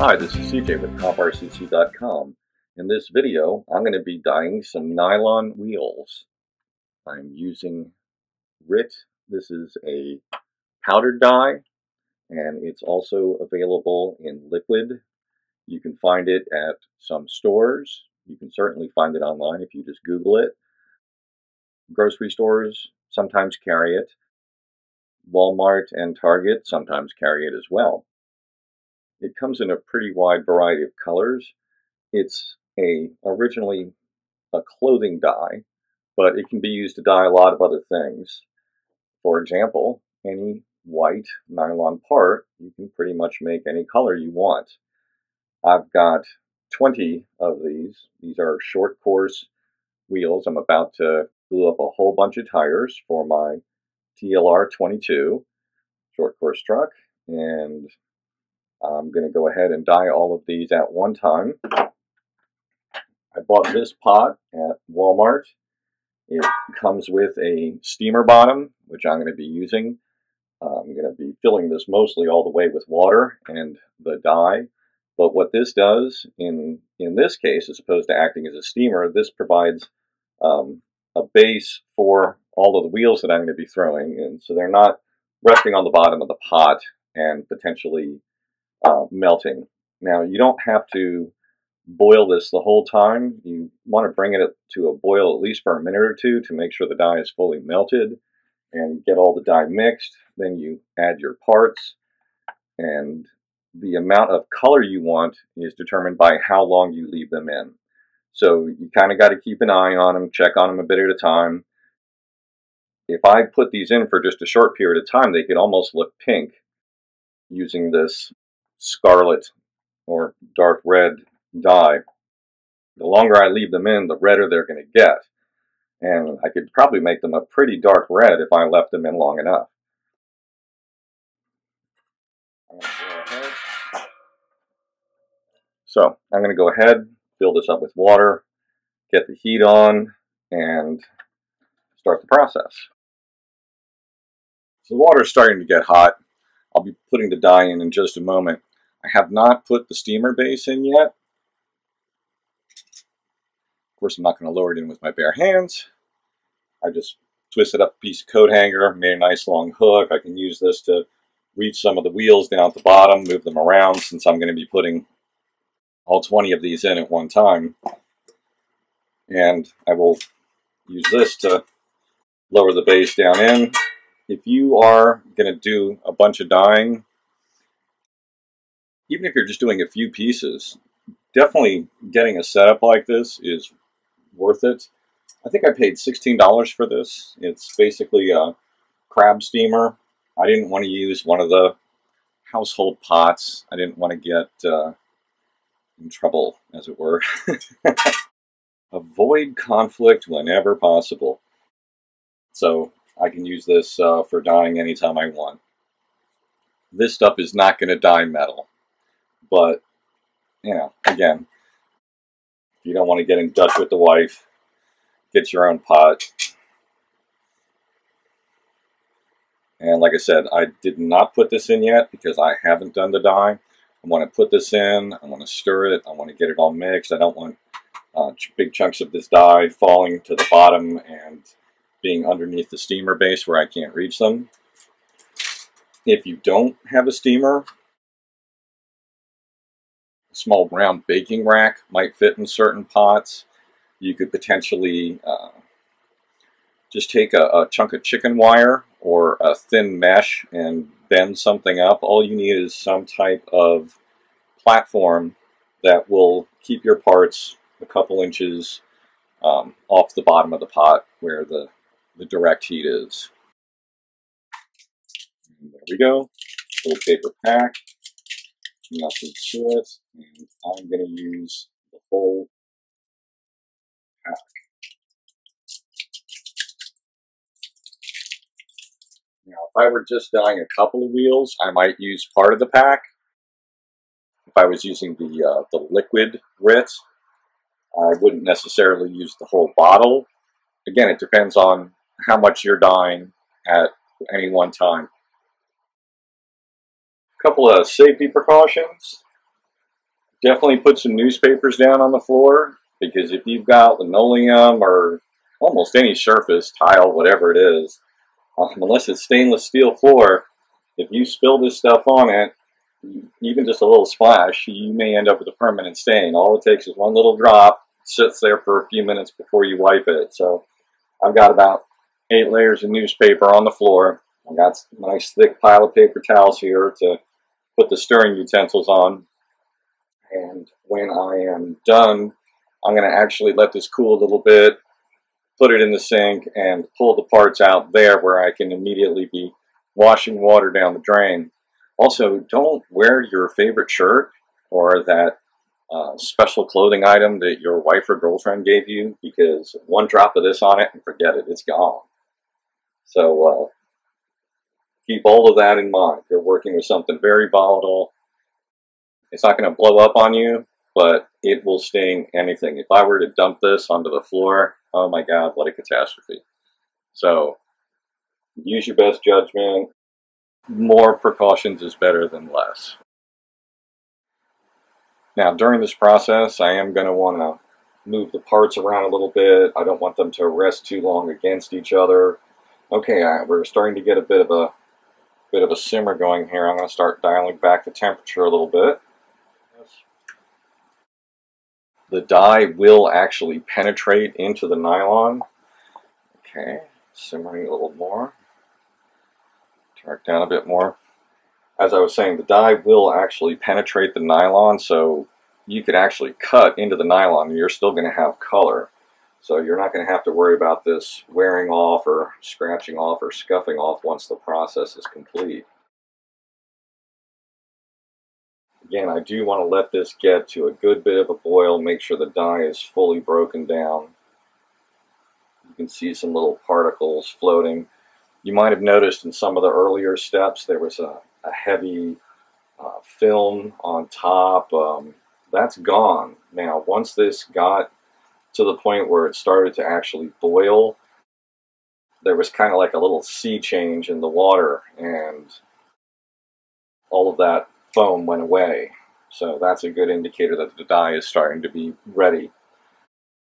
Hi, this is CJ with CompRCC.com. In this video, I'm going to be dyeing some nylon wheels. I'm using RIT. This is a powdered dye, and it's also available in liquid. You can find it at some stores. You can certainly find it online if you just Google it. Grocery stores sometimes carry it. Walmart and Target sometimes carry it as well. It comes in a pretty wide variety of colors. It's originally a clothing dye, but it can be used to dye a lot of other things. For example, any white nylon part, you can pretty much make any color you want. I've got 20 of these. These are short course wheels. I'm about to glue up a whole bunch of tires for my TLR 22 short course truck, and I'm going to go ahead and dye all of these at one time. I bought this pot at Walmart. It comes with a steamer bottom, which I'm going to be using. I'm going to be filling this mostly all the way with water and the dye. But what this does, in this case, as opposed to acting as a steamer, this provides a base for all of the wheels that I'm going to be throwing in, so they're not resting on the bottom of the pot and potentially melting. Now, you don't have to boil this the whole time. You want to bring it to a boil at least for a minute or two to make sure the dye is fully melted and get all the dye mixed. Then you add your parts, and the amount of color you want is determined by how long you leave them in. So you kind of got to keep an eye on them, check on them a bit at a time. If I put these in for just a short period of time, they could almost look pink using this scarlet or dark red dye. The longer I leave them in, the redder they're going to get. And I could probably make them a pretty dark red if I left them in long enough. So I'm going to go ahead, fill this up with water, get the heat on, and start the process. So the water is starting to get hot. I'll be putting the dye in just a moment. I have not put the steamer base in yet. Of course, I'm not going to lower it in with my bare hands. I just twisted up a piece of coat hanger, made a nice long hook. I can use this to reach some of the wheels down at the bottom, move them around, since I'm going to be putting all 20 of these in at one time. And I will use this to lower the base down in. If you are going to do a bunch of dyeing, even if you're just doing a few pieces, definitely getting a setup like this is worth it. I think I paid $16 for this. It's basically a crab steamer. I didn't want to use one of the household pots. I didn't want to get in trouble, as it were. Avoid conflict whenever possible. So I can use this for dyeing anytime I want. This stuff is not going to dye metal. But, you know, again, if you don't want to get in Dutch with the wife, get your own pot. And like I said, I did not put this in yet because I haven't done the dye. I want to put this in, I want to stir it, I want to get it all mixed. I don't want big chunks of this dye falling to the bottom and being underneath the steamer base where I can't reach them. If you don't have a steamer, a small round baking rack might fit in certain pots. You could potentially just take a chunk of chicken wire or a thin mesh and bend something up. All you need is some type of platform that will keep your parts a couple inches off the bottom of the pot where the direct heat is. And there we go. Little paper pack. Nothing to it. And I'm going to use the whole pack. Now, if I were just dyeing a couple of wheels, I might use part of the pack. If I was using the liquid RIT, I wouldn't necessarily use the whole bottle. Again, it depends on how much you're dyeing at any one time. A couple of safety precautions. Definitely put some newspapers down on the floor, because if you've got linoleum or almost any surface, tile, whatever it is, unless it's stainless steel floor, if you spill this stuff on it, even just a little splash, you may end up with a permanent stain. All it takes is one little drop, sits there for a few minutes before you wipe it. So I've got about 8 layers of newspaper on the floor. I've got a nice thick pile of paper towels here to put the stirring utensils on. And when I am done, I'm going to actually let this cool a little bit, put it in the sink, and pull the parts out there where I can immediately be washing water down the drain. Also, don't wear your favorite shirt or that special clothing item that your wife or girlfriend gave you, because one drop of this on it and forget it, it's gone. So keep all of that in mind. You're working with something very volatile. It's not going to blow up on you, but it will stain anything. If I were to dump this onto the floor, oh my God, what a catastrophe. So use your best judgment. More precautions is better than less. Now, during this process, I am going to want to move the parts around a little bit. I don't want them to rest too long against each other. Okay, we're starting to get a bit of a simmer going here. I'm going to start dialing back the temperature a little bit. The dye will actually penetrate into the nylon. Okay, simmering a little more. Turn it down a bit more. As I was saying, the dye will actually penetrate the nylon, so you could actually cut into the nylon and you're still going to have color. So you're not going to have to worry about this wearing off or scratching off or scuffing off once the process is complete. Again, I do want to let this get to a good bit of a boil, make sure the dye is fully broken down. You can see some little particles floating. You might have noticed in some of the earlier steps there was a heavy film on top. That's gone. Now, once this got to the point where it started to actually boil, there was kind of like a little sea change in the water, and all of that foam went away. So that's a good indicator that the dye is starting to be ready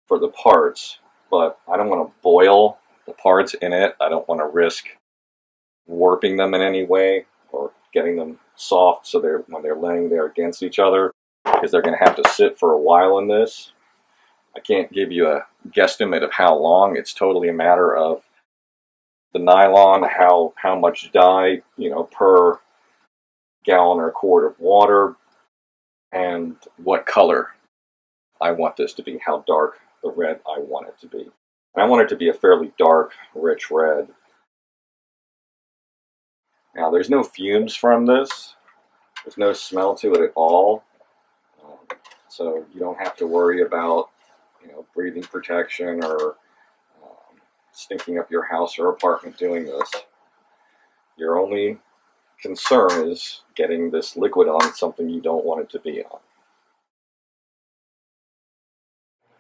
for the parts. But I don't want to boil the parts in it. I don't want to risk warping them in any way or getting them soft so when they're laying there against each other, because they're going to have to sit for a while in this. I can't give you a guesstimate of how long. It's totally a matter of the nylon, how much dye, per gallon or quart of water, and what color I want this to be, how dark the red I want it to be. And I want it to be a fairly dark, rich red. Now, there's no fumes from this. There's no smell to it at all. So you don't have to worry about, breathing protection or stinking up your house or apartment doing this. Your only concern is getting this liquid on something you don't want it to be on.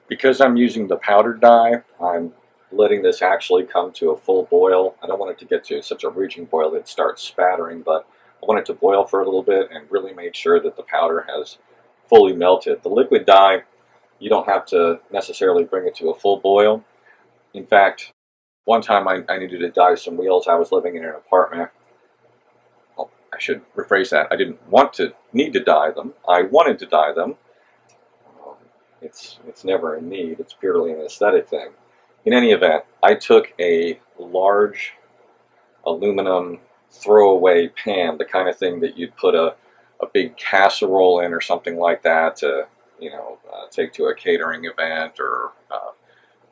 Because I'm using the powdered dye, I'm letting this actually come to a full boil. I don't want it to get to such a raging boil that it starts spattering, but I want it to boil for a little bit and really make sure that the powder has fully melted. The liquid dye, you don't have to necessarily bring it to a full boil. In fact, one time I needed to dye some wheels. I was living in an apartment. Well, I should rephrase that. I didn't need to dye them. I wanted to dye them. It's never a need. It's purely an aesthetic thing. In any event, I took a large aluminum throwaway pan, the kind of thing that you'd put a big casserole in or something like that to, take to a catering event or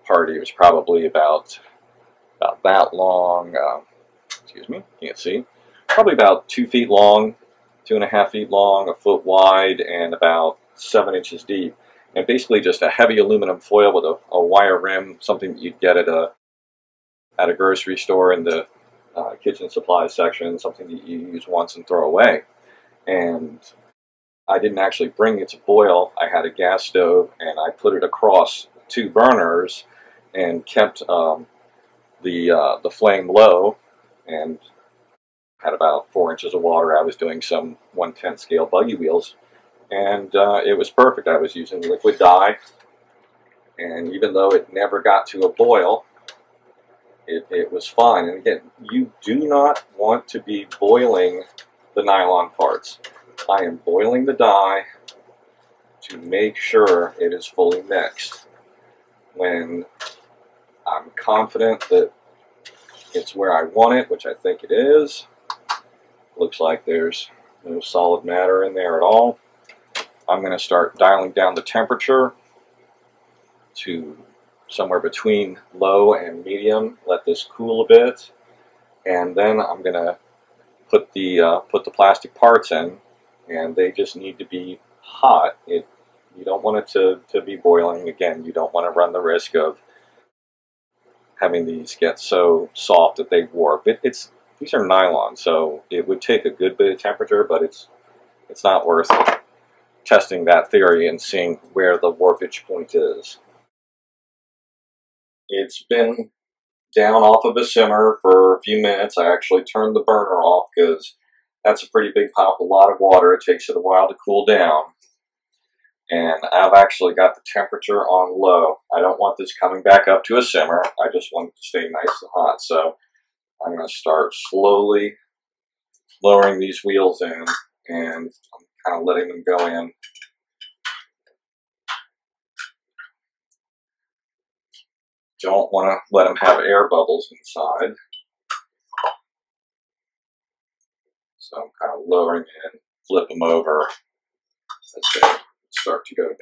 party. It was probably about that long. Excuse me, can't see. Probably about 2 feet long, 2.5 feet long, a foot wide, and about 7 inches deep. And basically just a heavy aluminum foil with a wire rim, something that you'd get at a grocery store in the kitchen supply section, something that you use once and throw away. And I didn't actually bring it to boil. I had a gas stove, and I put it across 2 burners and kept the flame low, and had about 4 inches of water. I was doing some 1/10 scale buggy wheels, and it was perfect. I was using liquid dye, and even though it never got to a boil, it was fine. And again, you do not want to be boiling the nylon parts. I am boiling the dye to make sure it is fully mixed. When I'm confident that it's where I want it, which I think it is, looks like there's no solid matter in there at all, I'm going to start dialing down the temperature to somewhere between low and medium. Let this cool a bit, and then I'm going to put the plastic parts in, and they just need to be hot. You don't want it to be boiling. Again, you don't want to run the risk of having these get so soft that they warp. These are nylon, so it would take a good bit of temperature, but it's not worth testing that theory and seeing where the warpage point is. It's been down off of a simmer for a few minutes. I actually turned the burner off because that's a pretty big pot, a lot of water. It takes it a while to cool down. And I've actually got the temperature on low. I don't want this coming back up to a simmer. I just want it to stay nice and hot. So I'm going to start slowly lowering these wheels in, and I'm kind of letting them go in. Don't want to let them have air bubbles inside. So I'm kind of lowering in, flip them over as they start to go down.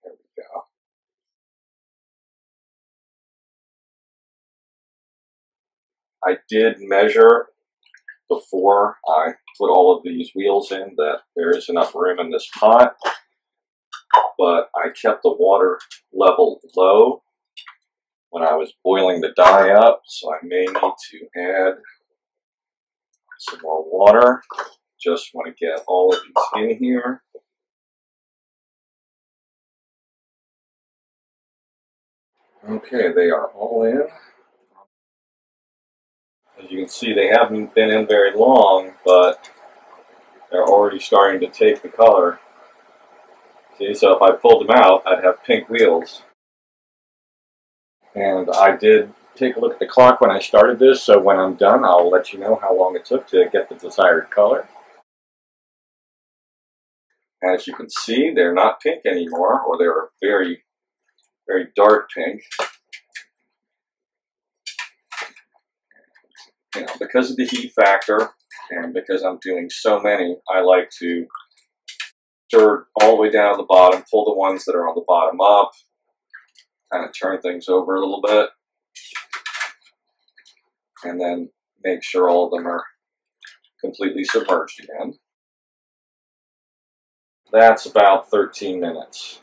There we go. I did measure before I put all of these wheels in that there is enough room in this pot, but I kept the water level low when I was boiling the dye up, so I may need to add some more water. Just want to get all of these in here. Okay, they are all in. As you can see, they haven't been in very long, but they're already starting to take the color. See, so if I pulled them out, I'd have pink wheels. And I did take a look at the clock when I started this, so when I'm done, I'll let you know how long it took to get the desired color. As you can see, they're not pink anymore, or they're very, very dark pink. You know, because of the heat factor, and because I'm doing so many, I like to stir all the way down to the bottom, pull the ones that are on the bottom up, kind of turn things over a little bit, and then make sure all of them are completely submerged again. That's about 13 minutes.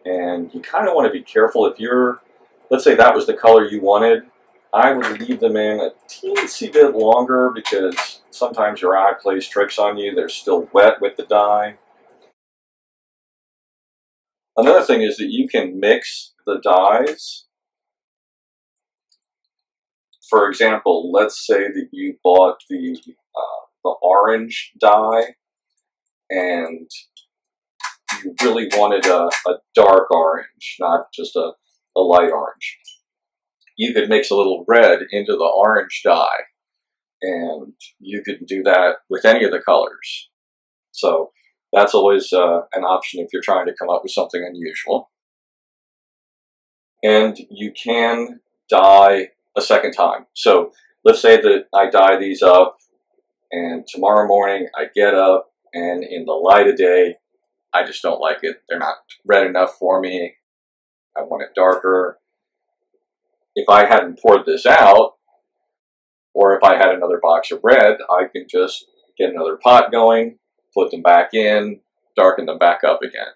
And you kind of want to be careful if you're, let's say that was the color you wanted, I would leave them in a teensy bit longer because sometimes your eye plays tricks on you. They're still wet with the dye. Another thing is that you can mix the dyes. For example, let's say that you bought the orange dye and you really wanted a dark orange, not just a light orange. You could mix a little red into the orange dye, and you could do that with any of the colors. So that's always an option if you're trying to come up with something unusual. And you can dye a second time. So let's say that I dye these up, and tomorrow morning I get up, and in the light of day, I just don't like it. They're not red enough for me. I want it darker. If I hadn't poured this out, or if I had another box of red, I could just get another pot going, put them back in, darken them back up again.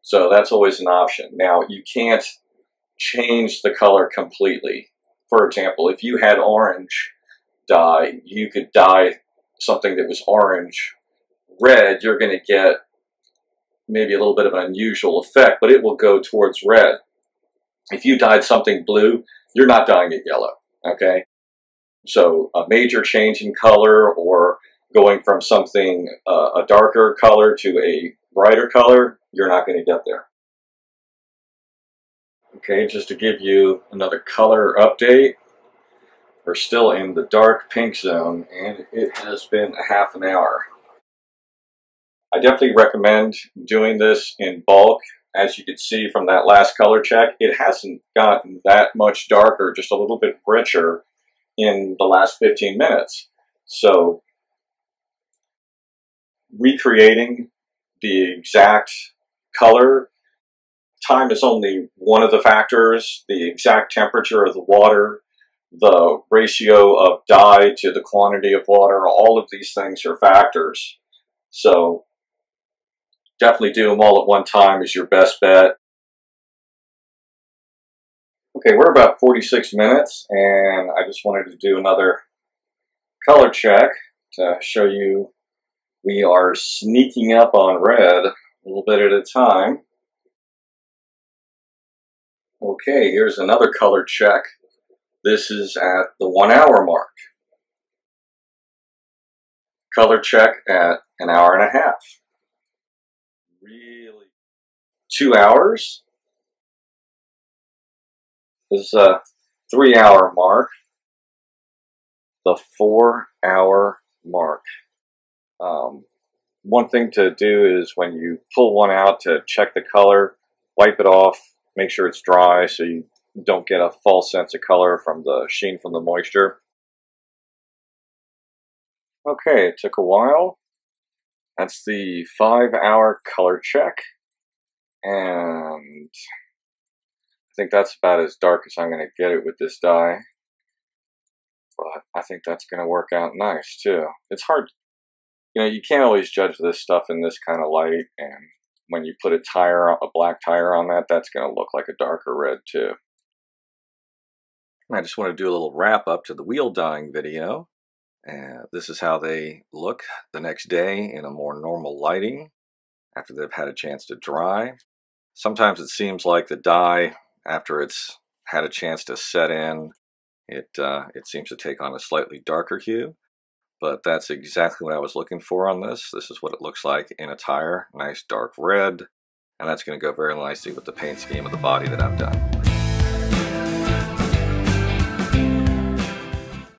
So that's always an option. Now, you can't change the color completely. For example, if you had orange dye, you could dye something that was orange red. You're going to get maybe a little bit of an unusual effect, but it will go towards red. If you dyed something blue, you're not dyeing it yellow, okay? So a major change in color or going from something a darker color to a brighter color, you're not going to get there. Okay, just to give you another color update, we're still in the dark pink zone, and it has been a half an hour. I definitely recommend doing this in bulk. As you can see from that last color check, it hasn't gotten that much darker, just a little bit richer in the last 15 minutes. So recreating the exact color, time is only one of the factors. The exact temperature of the water, the ratio of dye to the quantity of water, all of these things are factors. So definitely do them all at one time is your best bet. Okay, we're about 46 minutes, and I just wanted to do another color check to show you we are sneaking up on red a little bit at a time. Okay, here's another color check. This is at the 1 hour mark. Color check at an hour and a half. Really? 2 hours? This is a 3 hour mark. The 4 hour mark. One thing to do is when you pull one out to check the color, wipe it off, make sure it's dry so you don't get a false sense of color from the sheen from the moisture. Okay, it took a while. That's the 5 hour color check, and I think that's about as dark as I'm going to get it with this dye, but I think that's going to work out nice too. It's hard, you know, you can't always judge this stuff in this kind of light, and when you put a black tire on that, that's going to look like a darker red too. I just want to do a little wrap up to the wheel dyeing video. This is how they look the next day in a more normal lighting after they've had a chance to dry. Sometimes it seems like the dye, after it's had a chance to set in, it seems to take on a slightly darker hue, but that's exactly what I was looking for on this. This is what it looks like in a tire, nice dark red, and that's going to go very nicely with the paint scheme of the body that I've done.